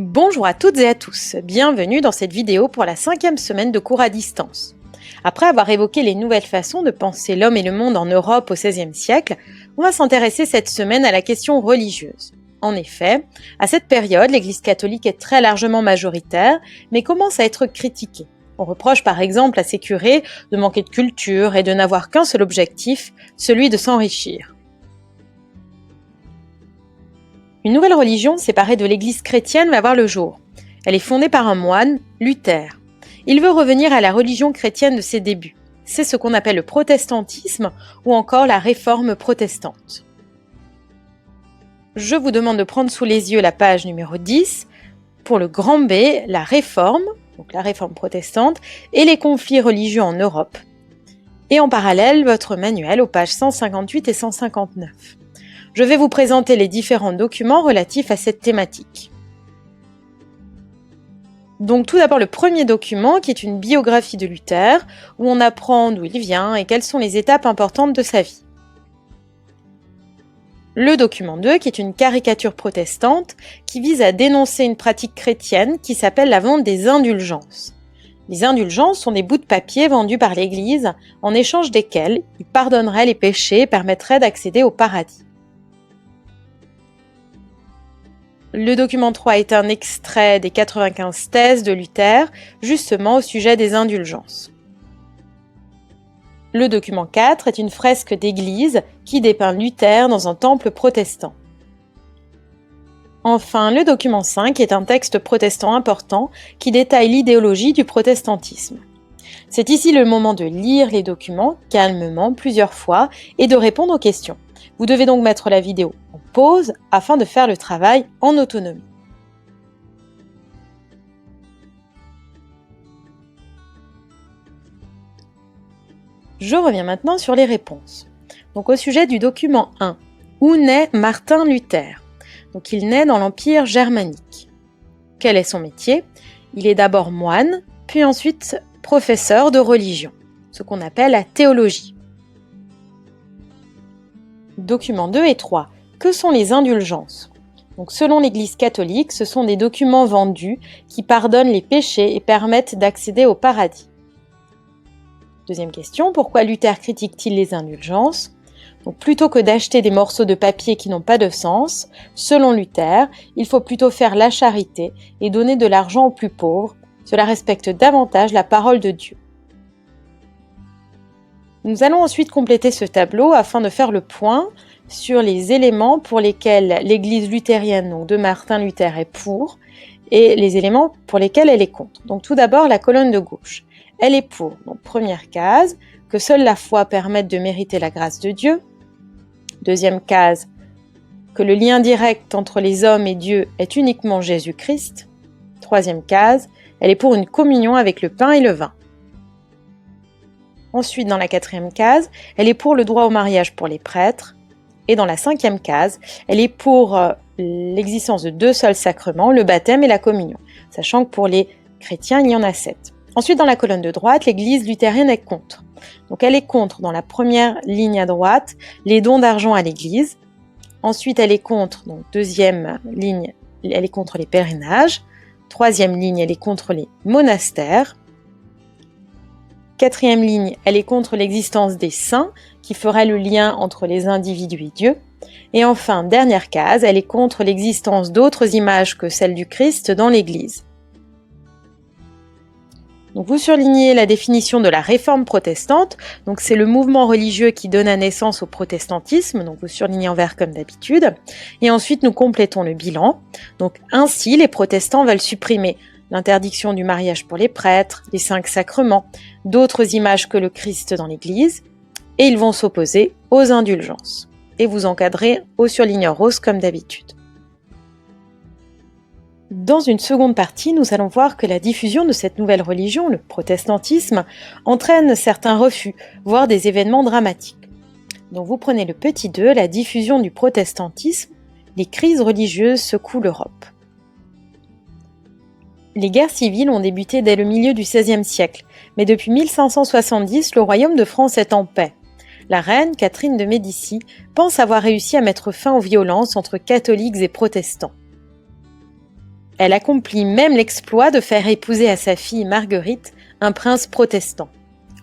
Bonjour à toutes et à tous, bienvenue dans cette vidéo pour la 5e semaine de cours à distance. Après avoir évoqué les nouvelles façons de penser l'homme et le monde en Europe au XVIe siècle, on va s'intéresser cette semaine à la question religieuse. En effet, à cette période, l'Église catholique est très largement majoritaire, mais commence à être critiquée. On reproche par exemple à ses curés de manquer de culture et de n'avoir qu'un seul objectif, celui de s'enrichir. Une nouvelle religion séparée de l'Église chrétienne va voir le jour. Elle est fondée par un moine, Luther. Il veut revenir à la religion chrétienne de ses débuts. C'est ce qu'on appelle le protestantisme ou encore la réforme protestante. Je vous demande de prendre sous les yeux la page numéro 10 pour le grand B, la réforme, donc la réforme protestante, et les conflits religieux en Europe. Et en parallèle, votre manuel aux pages 158 et 159. Je vais vous présenter les différents documents relatifs à cette thématique. Donc tout d'abord le premier document qui est une biographie de Luther, où on apprend d'où il vient et quelles sont les étapes importantes de sa vie. Le document 2 qui est une caricature protestante qui vise à dénoncer une pratique chrétienne qui s'appelle la vente des indulgences. Les indulgences sont des bouts de papier vendus par l'Église en échange desquels il pardonnerait les péchés et permettrait d'accéder au paradis. Le document 3 est un extrait des 95 thèses de Luther, justement au sujet des indulgences. Le document 4 est une fresque d'église qui dépeint Luther dans un temple protestant. Enfin, le document 5 est un texte protestant important qui détaille l'idéologie du protestantisme. C'est ici le moment de lire les documents calmement plusieurs fois et de répondre aux questions. Vous devez donc mettre la vidéo en pause afin de faire le travail en autonomie. Je reviens maintenant sur les réponses. Donc au sujet du document 1, où naît Martin Luther? Donc il naît dans l'Empire germanique. Quel est son métier? Il est d'abord moine, puis ensuite professeur de religion, ce qu'on appelle la théologie. Documents 2 et 3. Que sont les indulgences? Donc, selon l'Église catholique, ce sont des documents vendus qui pardonnent les péchés et permettent d'accéder au paradis. Deuxième question, pourquoi Luther critique-t-il les indulgences? Donc, plutôt que d'acheter des morceaux de papier qui n'ont pas de sens, selon Luther, il faut plutôt faire la charité et donner de l'argent aux plus pauvres. Cela respecte davantage la parole de Dieu. Nous allons ensuite compléter ce tableau afin de faire le point sur les éléments pour lesquels l'Église luthérienne donc de Martin Luther est pour et les éléments pour lesquels elle est contre. Donc tout d'abord la colonne de gauche. Elle est pour, donc première case, que seule la foi permette de mériter la grâce de Dieu. Deuxième case, que le lien direct entre les hommes et Dieu est uniquement Jésus-Christ. Troisième case, elle est pour une communion avec le pain et le vin. Ensuite, dans la quatrième case, elle est pour le droit au mariage pour les prêtres. Et dans la cinquième case, elle est pour l'existence de deux seuls sacrements, le baptême et la communion, sachant que pour les chrétiens, il y en a 7. Ensuite, dans la colonne de droite, l'Église luthérienne est contre. Donc elle est contre, dans la première ligne à droite, les dons d'argent à l'Église. Ensuite, elle est contre, donc deuxième ligne, elle est contre les pèlerinages. Troisième ligne, elle est contre les monastères. Quatrième ligne, elle est contre l'existence des saints, qui ferait le lien entre les individus et Dieu. Et enfin, dernière case, elle est contre l'existence d'autres images que celle du Christ dans l'Église. Donc vous surlignez la définition de la réforme protestante, donc c'est le mouvement religieux qui donne naissance au protestantisme, donc vous surlignez en vert comme d'habitude. Et ensuite, nous complétons le bilan. Donc ainsi, les protestants veulent supprimer l'interdiction du mariage pour les prêtres, les 5 sacrements, d'autres images que le Christ dans l'Église, et ils vont s'opposer aux indulgences. Et vous encadrez au surligneur rose comme d'habitude. Dans une seconde partie, nous allons voir que la diffusion de cette nouvelle religion, le protestantisme, entraîne certains refus, voire des événements dramatiques. Donc vous prenez le petit 2, la diffusion du protestantisme, les crises religieuses secouent l'Europe. Les guerres civiles ont débuté dès le milieu du XVIe siècle, mais depuis 1570, le royaume de France est en paix. La reine, Catherine de Médicis, pense avoir réussi à mettre fin aux violences entre catholiques et protestants. Elle accomplit même l'exploit de faire épouser à sa fille Marguerite un prince protestant.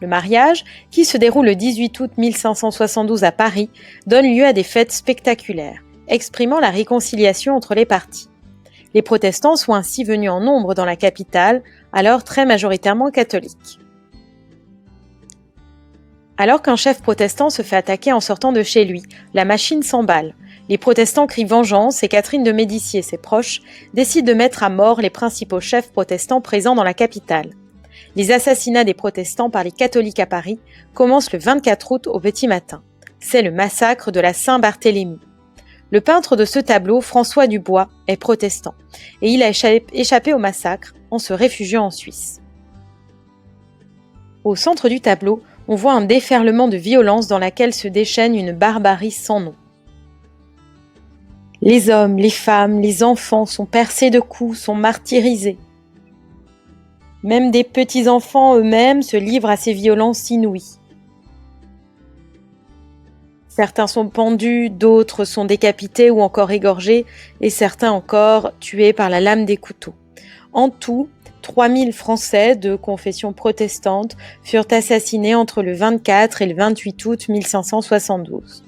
Le mariage, qui se déroule le 18 août 1572 à Paris, donne lieu à des fêtes spectaculaires, exprimant la réconciliation entre les partis. Les protestants sont ainsi venus en nombre dans la capitale, alors très majoritairement catholique. Alors qu'un chef protestant se fait attaquer en sortant de chez lui, la machine s'emballe. Les protestants crient vengeance et Catherine de Médicis et ses proches décident de mettre à mort les principaux chefs protestants présents dans la capitale. Les assassinats des protestants par les catholiques à Paris commencent le 24 août au petit matin. C'est le massacre de la Saint-Barthélemy. Le peintre de ce tableau, François Dubois, est protestant et il a échappé au massacre en se réfugiant en Suisse. Au centre du tableau, on voit un déferlement de violence dans laquelle se déchaîne une barbarie sans nom. Les hommes, les femmes, les enfants sont percés de coups, sont martyrisés. Même des petits-enfants eux-mêmes se livrent à ces violences inouïes. Certains sont pendus, d'autres sont décapités ou encore égorgés, et certains encore tués par la lame des couteaux. En tout, 3000 Français de confession protestante furent assassinés entre le 24 et le 28 août 1572.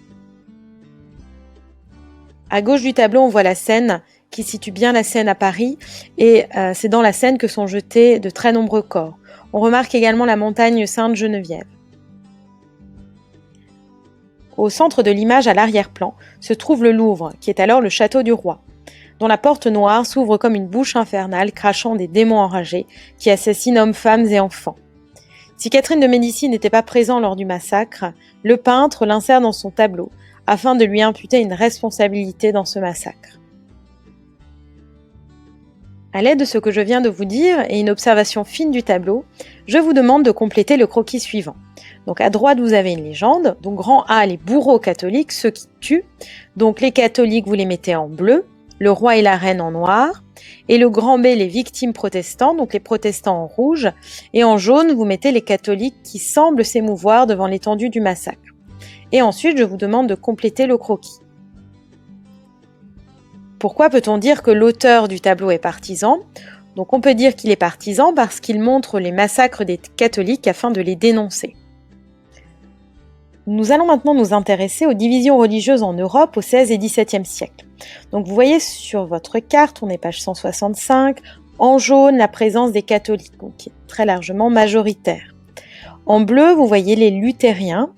À gauche du tableau, on voit la Seine, qui situe bien la Seine à Paris, et c'est dans la Seine que sont jetés de très nombreux corps. On remarque également la montagne Sainte-Geneviève. Au centre de l'image, à l'arrière-plan, se trouve le Louvre, qui est alors le château du roi, dont la porte noire s'ouvre comme une bouche infernale crachant des démons enragés qui assassinent hommes, femmes et enfants. Si Catherine de Médicis n'était pas présente lors du massacre, le peintre l'insère dans son tableau, afin de lui imputer une responsabilité dans ce massacre. À l'aide de ce que je viens de vous dire et une observation fine du tableau, je vous demande de compléter le croquis suivant. Donc à droite, vous avez une légende. Donc grand A, les bourreaux catholiques, ceux qui tuent. Donc les catholiques, vous les mettez en bleu, le roi et la reine en noir. Et le grand B, les victimes protestants, donc les protestants en rouge. Et en jaune, vous mettez les catholiques qui semblent s'émouvoir devant l'étendue du massacre. Et ensuite, je vous demande de compléter le croquis. Pourquoi peut-on dire que l'auteur du tableau est partisan ? Donc on peut dire qu'il est partisan parce qu'il montre les massacres des catholiques afin de les dénoncer. Nous allons maintenant nous intéresser aux divisions religieuses en Europe au XVIe et XVIIe siècle. Donc vous voyez sur votre carte, on est page 165, en jaune la présence des catholiques, donc qui est très largement majoritaire. En bleu, vous voyez les luthériens,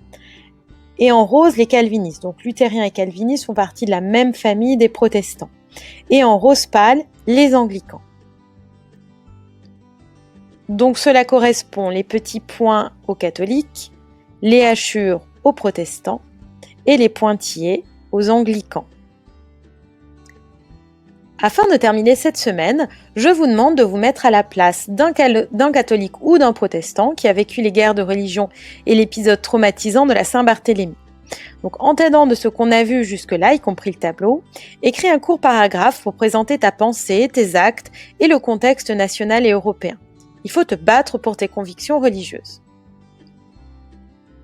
et en rose, les calvinistes. Donc luthériens et calvinistes font partie de la même famille des protestants. Et en rose pâle, les anglicans. Donc cela correspond les petits points aux catholiques, les hachures aux protestants et les pointillés aux anglicans. Afin de terminer cette semaine, je vous demande de vous mettre à la place d'un catholique ou d'un protestant qui a vécu les guerres de religion et l'épisode traumatisant de la Saint-Barthélemy. Donc en t'aidant de ce qu'on a vu jusque-là, y compris le tableau, écris un court paragraphe pour présenter ta pensée, tes actes et le contexte national et européen. Il faut te battre pour tes convictions religieuses.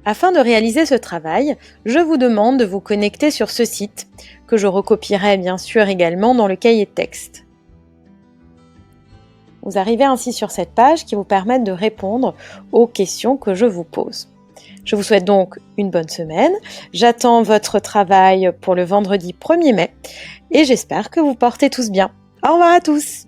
Afin de réaliser ce travail, je vous demande de vous connecter sur ce site, que je recopierai bien sûr également dans le cahier de texte. Vous arrivez ainsi sur cette page qui vous permet de répondre aux questions que je vous pose. Je vous souhaite donc une bonne semaine, j'attends votre travail pour le vendredi 1er mai et j'espère que vous portez tous bien. Au revoir à tous!